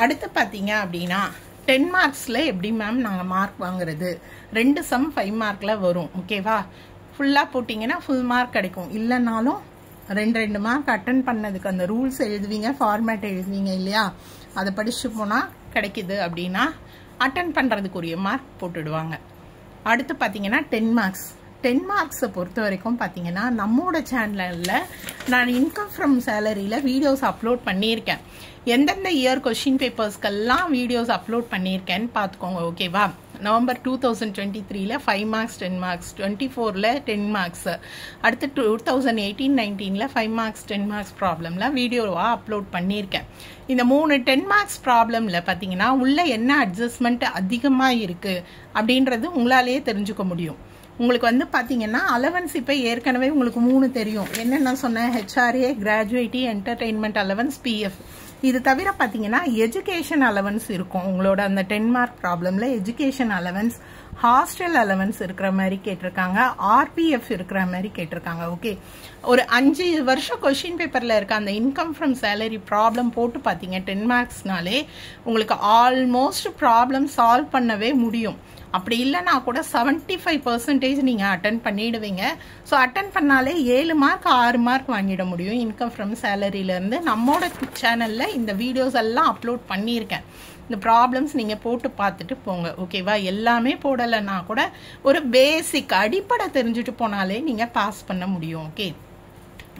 அடுத்து பார்த்தீங்க அப்படின்னா 10 மார்க்ஸில் எப்படி மேம் நாங்கள் மார்க் வாங்குறது? 2 சம் 5 மார்க்கில் வரும். ஓகேவா? ஃபுல்லாக போட்டிங்கன்னா ஃபுல் மார்க் கிடைக்கும். இல்லைனாலும் 2 மார்க் அட்டன் பண்ணதுக்கு அந்த ரூல்ஸ் எழுதுவீங்க, ஃபார்மேட் எழுதுவீங்க இல்லையா, அதை படிச்சுட்டு போனால் கிடைக்குது அப்படின்னா அட்டன் பண்ணுறதுக்குரிய மார்க் போட்டுடுவாங்க. அடுத்து பார்த்தீங்கன்னா 10 மார்க்ஸ். 10 மார்க்ஸை பொறுத்த வரைக்கும் பார்த்தீங்கன்னா நம்மளோட சேனலில் நான் இன்கம் ஃப்ரம் சேலரியில் வீடியோஸ் அப்லோட் பண்ணியிருக்கேன். எந்தெந்த இயர் கொஷின் பேப்பர்ஸ்க்கெல்லாம் வீடியோஸ் அப்லோட் பண்ணியிருக்கேன்னு பார்த்துக்கோங்க. ஓகேவா? நவம்பர் 2023 5 மார்க்ஸ் 10 மார்க்ஸ், 24 10 மார்க்ஸ், அடுத்து 2018-19 5 மார்க்ஸ் 10 மார்க்ஸ் ப்ராப்ளம்லாம் வீடியோவாக அப்லோட் பண்ணியிருக்கேன். இந்த 3 10 மார்க்ஸ் ப்ராப்ளமில் பார்த்தீங்கன்னா உள்ள என்ன அட்ஜஸ்ட்மெண்ட் அதிகமாக இருக்குது அப்படின்றது உங்களாலேயே தெரிஞ்சுக்க முடியும். உங்களுக்கு வந்து பார்த்தீங்கன்னா அலவன்ஸ் இப்போ ஏற்கனவே உங்களுக்கு 3 தெரியும். என்னென்ன சொன்னேன்? HRA, gratuity, entertainment allowance, PF. இது தவிர பார்த்தீங்கன்னா எஜுகேஷன் அலவன்ஸ் இருக்கும். உங்களோட அந்த 10 மார்க் ப்ராப்ளமில் எஜுகேஷன் அலவன்ஸ், ஹாஸ்டல் அலவன்ஸ் இருக்கிற மாதிரி கேட்டிருக்காங்க, ஆர்பிஎஃப் இருக்கிற மாதிரி கேட்டிருக்காங்க. ஓகே, ஒரு 5 வருஷம் கொஷின் பேப்பரில் இருக்க அந்த இன்கம் ஃப்ரம் சேலரி ப்ராப்ளம் போட்டு பார்த்தீங்க 10 மார்க்ஸ்னாலே உங்களுக்கு ஆல்மோஸ்ட் ப்ராப்ளம் சால்வ் பண்ணவே முடியும். அப்படி இல்லைனா கூட 75% நீங்கள் அட்டன் பண்ணிடுவீங்க. ஸோ அட்டன் பண்ணாலே 7 மார்க் 6 மார்க் வாங்கிட முடியும் இன்கம் ஃப்ரம் சேலரியிலேருந்து. நம்மளோட சேனலில் இந்த வீடியோஸ் எல்லாம் அப்லோட் பண்ணியிருக்கேன். இந்த ப்ராப்ளம்ஸ் நீங்கள் போட்டு பார்த்துட்டு போங்க. ஓகேவா? எல்லாமே போடலைன்னா கூட ஒரு பேசிக் அடிப்படை தெரிஞ்சுட்டு போனாலே நீங்கள் பாஸ் பண்ண முடியும். ஓகே,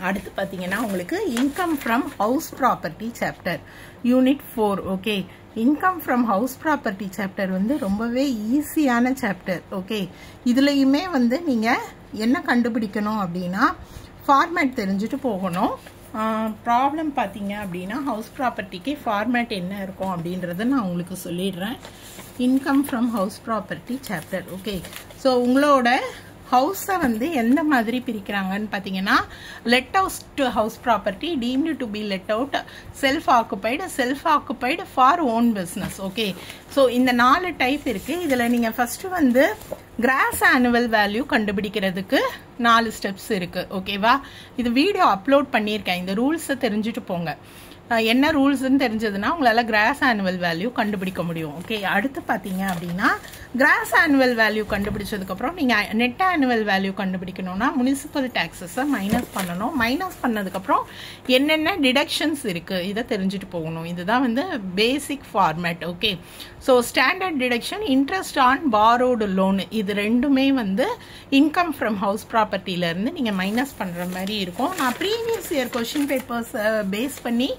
அடுத்து பார்த்தீங்கன்னா உங்களுக்கு income from house property chapter unit 4. Okay, income from house property chapter வந்து ரொம்பவே ஈஸியான சாப்டர். ஓகே, இதுலேயுமே வந்து நீங்கள் என்ன கண்டுபிடிக்கணும் அப்படின்னா ஃபார்மேட் தெரிஞ்சுட்டு போகணும். ப்ராப்ளம் பார்த்தீங்க அப்படின்னா ஹவுஸ் ப்ராப்பர்ட்டிக்கு ஃபார்மேட் என்ன இருக்கும் அப்படின்றத நான் உங்களுக்கு சொல்லிடுறேன். Income from house property chapter. Okay, so உங்களோட ஹவுஸை வந்து எந்த மாதிரி பிரிக்கிறாங்கன்னு பார்த்தீங்கன்னா let house to house property, deemed to be let out, self occupied for own business. Okay, so இந்த 4 டைப் இருக்குது. இதில் நீங்கள் ஃபஸ்ட்டு வந்து கிராஸ் ஆனுவல் வேல்யூ கண்டுபிடிக்கிறதுக்கு 4 ஸ்டெப்ஸ் இருக்குது. ஓகேவா? இது வீடியோ அப்லோட் பண்ணியிருக்கேன். இந்த ரூல்ஸை தெரிஞ்சுட்டு போங்க. என்ன ரூல்ஸ்ன்னு தெரிஞ்சதுன்னா உங்களால் கிராஸ் ஆனுவல் வேல்யூ கண்டுபிடிக்க முடியும். ஓகே, அடுத்து பார்த்தீங்க அப்படின்னா கிராஸ் ஆனுவல் வேல்யூ கண்டுபிடிச்சதுக்கப்புறம் நீங்கள் நெட் ஆனுவல் வேல்யூ கண்டுபிடிக்கணும்னா முனிசிபல் டேக்ஸஸை மைனஸ் பண்ணணும். மைனஸ் பண்ணதுக்கப்புறம் என்னென்ன டிடக்ஷன்ஸ் இருக்குது இதை தெரிஞ்சுட்டு போகணும். இதுதான் வந்து basic format. Okay, so standard deduction, interest on borrowed loan, இது ரெண்டுமே வந்து இன்கம் ஃப்ரம் ஹவுஸ் ப்ராப்பர்ட்டியிலேருந்து நீங்கள் மைனஸ் பண்ணுற மாதிரி இருக்கும். நான் previous year question papers base பண்ணி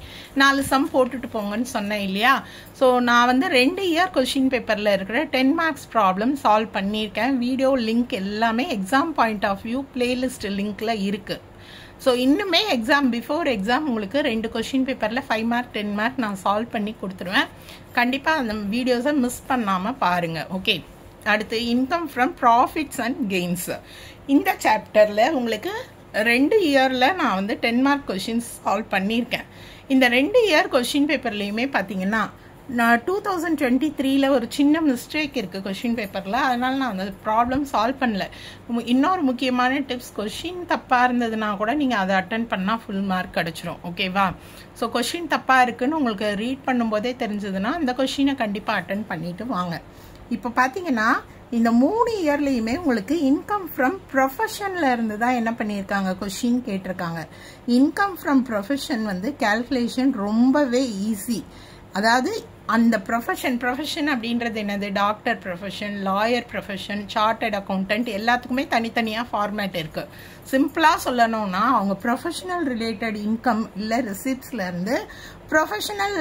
4 சம் போட்டுட்டு போங்கன்னு சொன்னேன் இல்லையா. ஸோ நான் வந்து 2 இயர் கொஷின் பேப்பரில் இருக்கிற 10 மார்க்ஸ் ப்ராப்ளம் சால்வ் பண்ணியிருக்கேன். வீடியோ லிங்க் எல்லாமே exam point of view playlist லிங்க்ல இருக்குது. ஸோ இன்னுமே பிஃபோர் எக்ஸாம் உங்களுக்கு 2 கொஷின் பேப்பரில் 5 மார்க் 10 மார்க் நான் சால்வ் பண்ணி கொடுத்துருவேன். கண்டிப்பாக அந்த வீடியோஸை மிஸ் பண்ணாமல் பாருங்கள். ஓகே, அடுத்து income from profits and gains. இந்த சாப்டரில் உங்களுக்கு 2 இயரில் நான் வந்து 10 மார்க் கொஷின்ஸ் சால்வ் பண்ணியிருக்கேன். இந்த 2 இயர் கொஷின் பேப்பர்லேயுமே பார்த்தீங்கன்னா நான் 2023 ஒரு சின்ன மிஸ்டேக் இருக்குது கொஷின் பேப்பரில், அதனால நான் அந்த ப்ராப்ளம் சால்வ் பண்ணல. இன்னொரு முக்கியமான டிப்ஸ், கொஷின் தப்பாக இருந்ததுன்னா கூட நீங்கள் அதை அட்டன் பண்ணால் ஃபுல் மார்க் கிடச்சிரும். ஓகேவா? ஸோ கொஷின் தப்பாக இருக்குன்னு உங்களுக்கு ரீட் பண்ணும்போதே தெரிஞ்சதுன்னா அந்த கொஷினை கண்டிப்பாக அட்டன் பண்ணிட்டு வாங்க. இப்போ பார்த்தீங்கன்னா இந்த 3 இயர்லையுமே உங்களுக்கு இன்கம் ஃப்ரம் ப்ரொஃபஷன்ல இருந்து தான் என்ன பண்ணியிருக்காங்க கொஷின் கேட்டிருக்காங்க. இன்கம் ஃப்ரம் ப்ரொஃபஷன் வந்து கால்குலேஷன் ரொம்பவே ஈஸி. அதாவது அந்த ப்ரொஃபஷன் அப்படின்றது என்னது? Doctor profession, lawyer profession, chartered accountant, எல்லாத்துக்குமே தனித்தனியாக ஃபார்மேட் இருக்குது. சிம்பிளாக சொல்லணும்னா அவங்க ப்ரொஃபஷனல் ரிலேட்டட் இன்கம் இல்லை ரிசிப்ட்ஸ்லேருந்து ப்ரொஃபஷனல்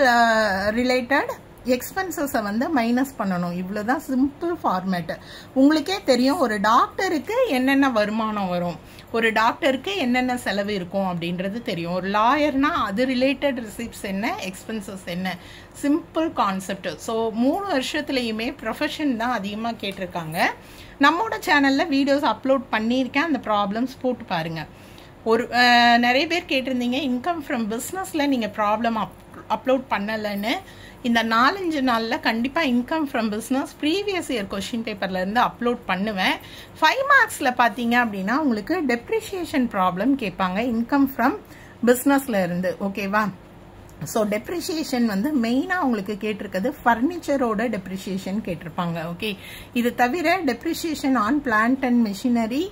ரிலேட்டட் எக்ஸ்பென்சஸை வந்து மைனஸ் பண்ணணும். இவ்வளோதான் சிம்பிள் ஃபார்மேட்டு. உங்களுக்கே தெரியும் ஒரு டாக்டருக்கு என்னென்ன வருமானம் வரும், ஒரு டாக்டருக்கு என்னென்ன செலவு இருக்கும் அப்படின்றது தெரியும். ஒரு லாயர்னா அது ரிலேட்டட் ரிசிப்ட்ஸ் என்ன, எக்ஸ்பென்சஸ் என்ன, சிம்பிள் கான்செப்ட். ஸோ 3 வருஷத்துலையுமே ப்ரொஃபஷன் தான் அதிகமாக கேட்டிருக்காங்க. நம்மளோட சேனலில் வீடியோஸ் அப்லோட் பண்ணியிருக்கேன், அந்த ப்ராப்ளம்ஸ் போட்டு பாருங்கள். நிறைய பேர் கேட்டிருந்தீங்க இன்கம் ஃப்ரம் பிஸ்னஸில் நீங்கள் ப்ராப்ளம் அப்லோட் பண்ணலைன்னு. இந்த 4-5 நாளில் கண்டிப்பாக income from business previous year question பேப்பர்லேருந்து அப்லோட் பண்ணுவேன். 5 மார்க்ஸில் பார்த்தீங்க அப்படின்னா உங்களுக்கு டெப்ரிஷியேஷன் ப்ராப்ளம் கேட்பாங்க இன்கம் ஃப்ரம் பிஸ்னஸில் இருந்து. ஓகேவா? ஸோ டெப்ரிஷியேஷன் வந்து மெயினாக உங்களுக்கு கேட்டிருக்கிறது ஃபர்னிச்சரோட டெப்ரிஷியேஷன் கேட்டிருப்பாங்க. ஓகே, இது தவிர depreciation on plant and machinery,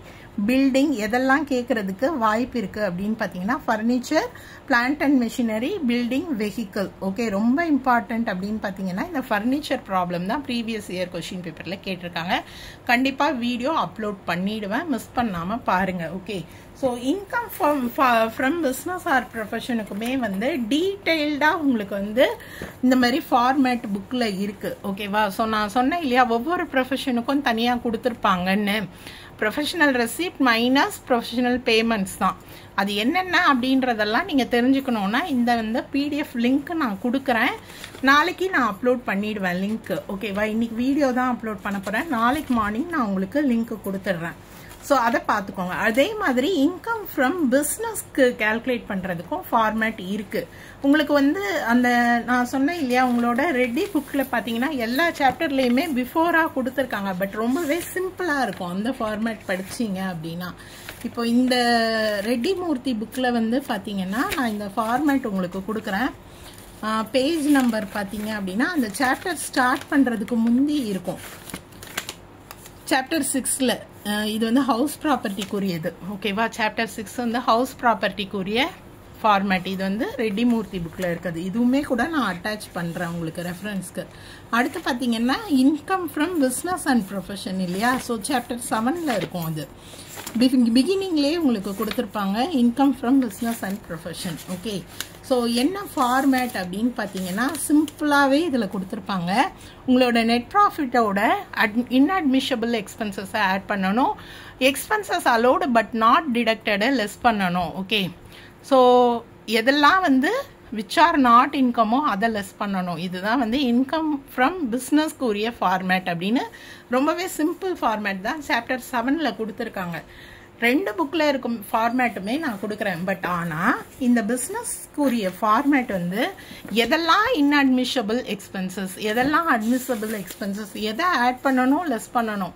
building எதெல்லாம் கேட்கறதுக்கு வாய்ப்பு இருக்கு அப்படின்னு பார்த்தீங்கன்னா furniture, plant and machinery, building, vehicle. Okay, ரொம்ப இம்பார்ட்டன்ட் அப்படின்னு பார்த்தீங்கன்னா இந்த ஃபர்னிச்சர் ப்ராப்ளம் தான் ப்ரீவியஸ் இயர் கொஷின் பேப்பரில் கேட்டிருக்காங்க. கண்டிப்பாக வீடியோ அப்லோட் பண்ணிடுவேன், மிஸ் பண்ணாமல் பாருங்க. Okay, so income from business or ப்ரொஃபஷனுக்குமே வந்து டீட்டெயில்டாக உங்களுக்கு வந்து இந்த மாதிரி ஃபார்மேட் புக்கில் இருக்குது. ஓகேவா? ஸோ நான் சொன்னேன் இல்லையா, ஒவ்வொரு ப்ரொஃபஷனுக்கும் தனியாக கொடுத்துருப்பாங்கன்னு. Professional receipt minus professional payments தான். அது என்னென்ன அப்படின்றதெல்லாம் நீங்கள் தெரிஞ்சுக்கணுன்னா இந்த வந்து பிடிஎஃப் லிங்க் நான் கொடுக்குறேன். நாளைக்கு நான் அப்லோட் பண்ணிடுவேன் லிங்க்கு. ஓகேவா? இன்னைக்கு வீடியோ தான் அப்லோட் பண்ண போகிறேன். நாளைக்கு மார்னிங் நான் உங்களுக்கு லிங்க் கொடுத்துட்றேன். ஸோ அதை பார்த்துக்கோங்க. அதே மாதிரி இன்கம் ஃப்ரம் பிஸ்னஸ்க்கு கேல்குலேட் பண்ணுறதுக்கும் ஃபார்மேட் இருக்குது. உங்களுக்கு வந்து அந்த நான் சொன்னேன் இல்லையா, உங்களோட ரெடி புக்கில் பார்த்தீங்கன்னா எல்லா சாப்டர்லேயுமே பிஃபோராக கொடுத்துருக்காங்க. பட் ரொம்பவே சிம்பிளாக இருக்கும் அந்த ஃபார்மேட் படிச்சிங்க அப்படின்னா. இப்போ இந்த ரெட்டி மூர்த்தி புக்கில் வந்து பார்த்தீங்கன்னா நான் இந்த ஃபார்மேட் உங்களுக்கு கொடுக்குறேன். பேஜ் நம்பர் பார்த்தீங்க அப்படின்னா அந்த சாப்டர் ஸ்டார்ட் பண்ணுறதுக்கு முந்தி இருக்கும். சாப்டர் 6ல் இது வந்து ஹவுஸ் ப்ராப்பர்ட்டிக்குரியது. ஓகேவா? சாப்டர் 6 வந்து ஹவுஸ் ப்ராப்பர்ட்டிக்குரிய ஃபார்மேட். இது வந்து ரெட்டி மூர்த்தி புக்கில் இருக்குது. இதுவுமே கூட நான் அட்டாச் பண்ணுறேன் உங்களுக்கு ரெஃபரன்ஸ்க்கு. அடுத்து பார்த்தீங்கன்னா income from business and profession இல்லையா? ஸோ சாப்டர் 7ல் இருக்கும். அது பிகினிங்லேயே உங்களுக்கு கொடுத்துருப்பாங்க income from business and profession. Okay, so என்ன ஃபார்மேட் அப்படின்னு பார்த்தீங்கன்னா சிம்பிளாகவே இதில் கொடுத்துருப்பாங்க. உங்களோட நெட் ப்ராஃபிட்டோட இன்அட்மிஷபிள் எக்ஸ்பென்சஸை ஆட் பண்ணணும். Expenses allowed but not deducted less பண்ணணும். ஓகே, ஸோ எதெல்லாம் வந்து விச் ஆர் நாட் இன்கமோ அதை லெஸ் பண்ணணும். இதுதான் வந்து இன்கம் ஃப்ரம் பிஸ்னஸ்க்கு உரிய ஃபார்மேட் அப்படின்னு ரொம்பவே சிம்பிள் ஃபார்மேட் தான் சாப்டர் 7ல் கொடுத்துருக்காங்க. 2 புக்கில் இருக்கும் ஃபார்மேட்டுமே நான் கொடுக்குறேன். பட் ஆனால் இந்த பிஸ்னஸ்க்குரிய ஃபார்மேட் வந்து எதெல்லாம் இன்அட்மிஷபிள் எக்ஸ்பென்சஸ், எதெல்லாம் அட்மிசபிள் எக்ஸ்பென்சஸ், எதை ஆட் பண்ணணும் லெஸ் பண்ணணும்,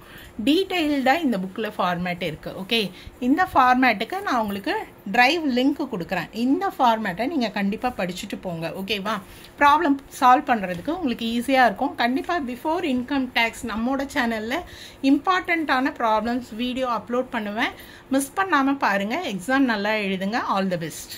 டீட்டெயில்டாக இந்த புக்கில் ஃபார்மேட் இருக்குது. ஓகே, இந்த ஃபார்மேட்டுக்கு நான் உங்களுக்கு டிரைவ் லிங்க் கொடுக்குறேன். இந்த ஃபார்மேட்டை நீங்கள் கண்டிப்பாக படிச்சுட்டு போங்க. ஓகேவா? ப்ராப்ளம் சால்வ் பண்ணுறதுக்கு உங்களுக்கு ஈஸியாக இருக்கும். கண்டிப்பாக பிஃபோர் இன்கம் டேக்ஸ் நம்மளோட சேனலில் இம்பார்ட்டண்ட்டான ப்ராப்ளம்ஸ் வீடியோ அப்லோட் பண்ணுவேன். மிஸ் பண்ணாமல் பாருங்கள். எக்ஸாம் நல்லா எழுதுங்க. All the best.